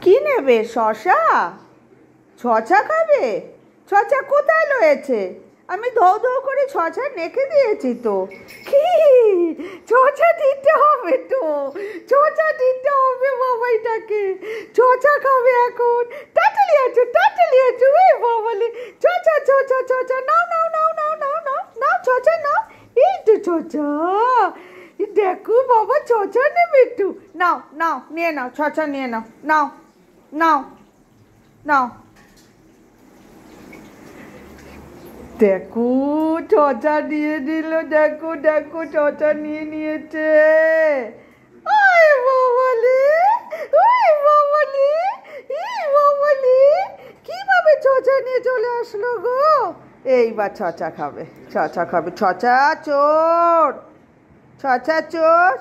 কি নেবে? শশা? ছচা খাবে? ছচা কোথায় রয়েছে? আমি ধৌ ধৌ করে ছচা রেখে দিয়েছি তো। কি? ছচা দিতে হবে তো, ছচা দিতে হবে বাবাইটাকে। ছচা খাবে এখন। তাড়াতাড়ি আছো, তাড়াতাড়ি আছো। এ বাবালে, ছচা ছচা ছচা, নাও নাও নাও নাও নাও নাও নাও, ছচা নাও। এই তো ছচা। দেখো বাবা, ছচা নেবে একটু। নাও নাও, নিয়ে নাও, ছচা নিয়ে নাও। নাও নাও নাও। দেখো ছচা নিয়ে নিল, দেখো দেখো ছচা নিয়ে নিয়েছে। ওই বাবালে, ওই বাবালে, এই বাবালে, কিভাবে ছচা নিয়ে চলে আসলো গো? এইবার ছচা খাবে, ছচা খাবে। ছচা চোর, ছচা চোর।